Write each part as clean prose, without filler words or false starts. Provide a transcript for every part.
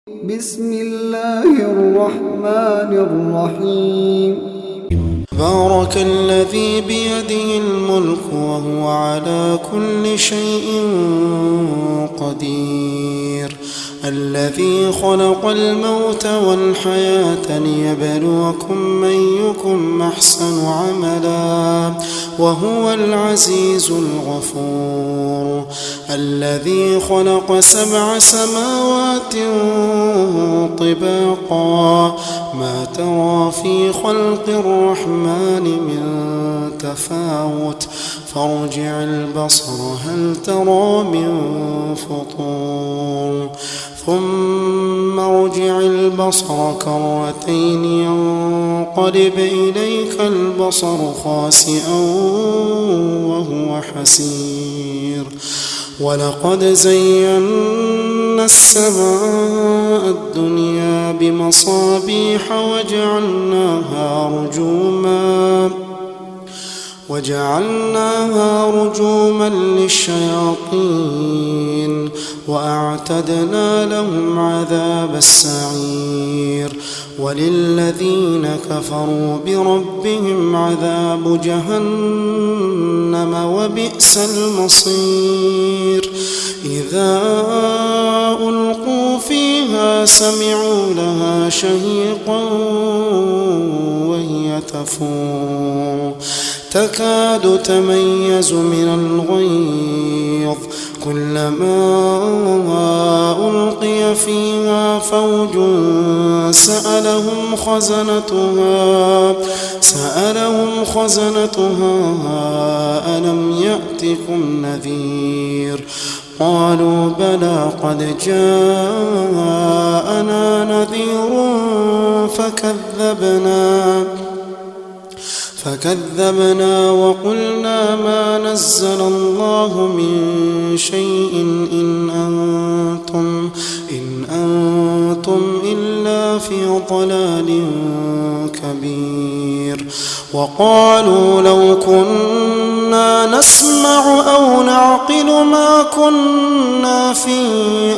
بسم الله الرحمن الرحيم. بارك الذي بيده الملك وهو على كل شيء قدير، الذي خلق الموت والحياة ليبلوكم أيكم أحسن عملا وهو العزيز الغفور، الذي خلق 7 سماوات طباقا ما ترى في خلق الرحمن من تفاوت فارجع البصر هل ترى من فطور ثم ارجع البصر كرتين ينقلب إليك البصر خاسئا وهو حسير، ولقد زينا السماء الدنيا بمصابيح وجعلناها رجوما للشياطين وأعتدنا لهم عذاب السعير، وللذين كفروا بربهم عذاب جهنم وبئس المصير، إذا ألقوا فيها سمعوا لها شهيقا وهي تفور تكاد تميز من الغيظ، كلما ألقي فيها فوج سألهم خزنتها ألم يأتكم نذير، قالوا بلى قد جاءنا نذير فكذبنا وقلنا ما نزل الله من شيء إن أنتم إلا في ضلال كبير، وقالوا لو كنا نسمع أو نعقل ما كنا في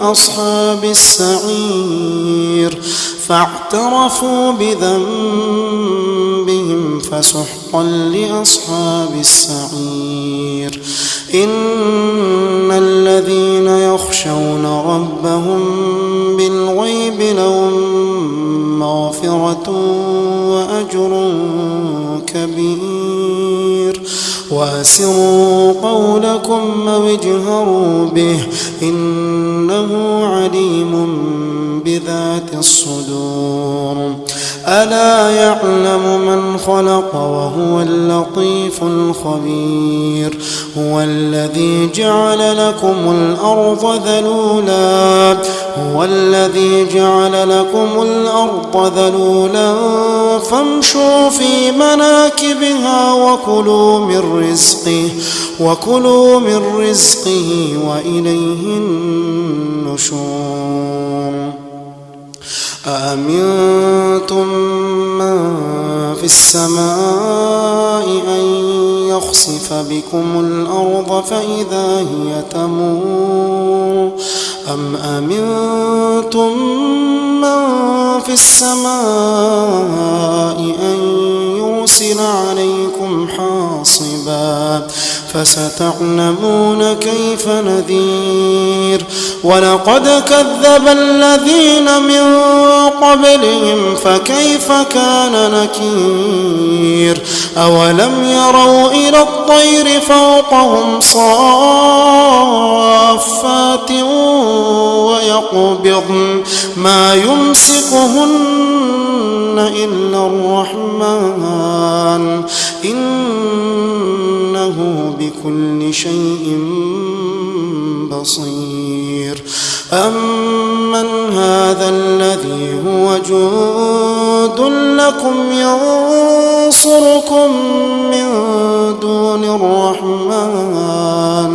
أصحاب السعير، فاعترفوا بذنبهم فسحقا لأصحاب السعير، إن الذين يخشون ربهم بالغيب لهم مغفرة وأجر كبير، وأسروا قولكم أو اجهروا به إنه عليم بذات الصدور، ألا يعلم من خلق وهو اللطيف الخبير، هو الذي جعل لكم الأرض ذلولا فامشوا في مناكبها وكلوا من رزقه وإليه النشور، أأمنتم من في السماء أن يخسف بكم الأرض فإذا هي تمور، أم أمنتم من في السماء أن يرسل عليكم حاصبا فستعلمون كيف نذير، ولقد كذب الذين من قبلهم فكيف كان نكير، أولم يروا إلى الطير فوقهم صافات ويقبضن ما يمسكهن إلا الرحمن إنه بكل شيء بصير، أمن هذا الذي هو جند لكم ينصركم من دون الرحمن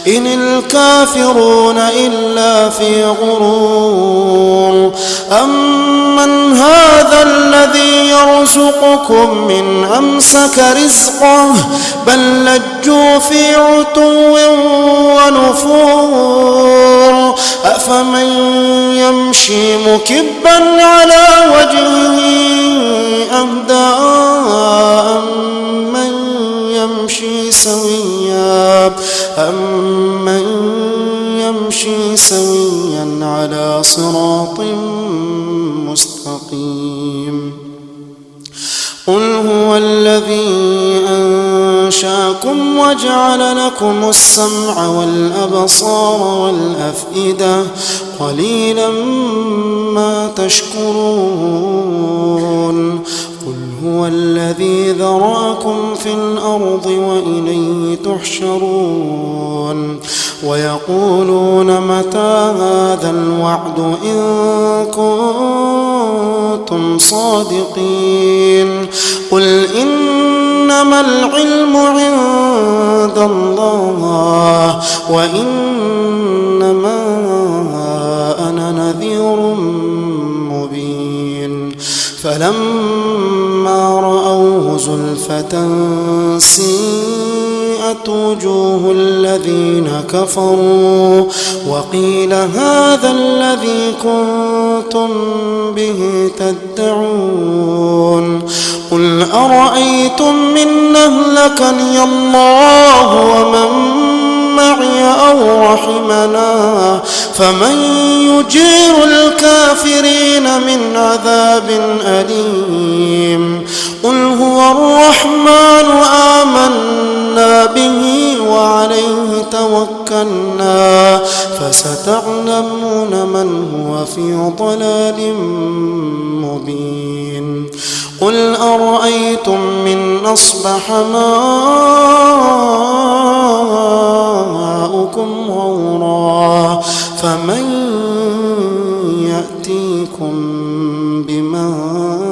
إن الكافرون إلا في غرور، أمن هذا الذي الذي يرزقكم من أمسك رزقه بل لجوا في عتو ونفور أفمن يمشي مكبا على وجهه أهدى أمن يمشي سويا على صراط مستقيم قل هو الذي أنشاكم وجعل لكم السمع والأبصار والأفئدة قليلا ما تشكرون قل هو الذي ذرأكم في الأرض وإليه تحشرون ويقولون متى هذا الوعد إن كنتم صادقين قل إنما العلم عند الله وإنما أنا نذير مبين فلما رأوه زلفة سيئت وجوه الذين كفروا وقيل هذا الذي كنتم به تدعون قل أرأيتم من أهلكني الله ومن معي أو رحمنا فمن يجير الكافرين من عذاب أليم قل هو الرحمن آمنا به وعليه توكلنا فستعلمون من هو في ضلال مبين قل أرأيتم من أصبح ماؤكم غورا فمن يأتيكم بماء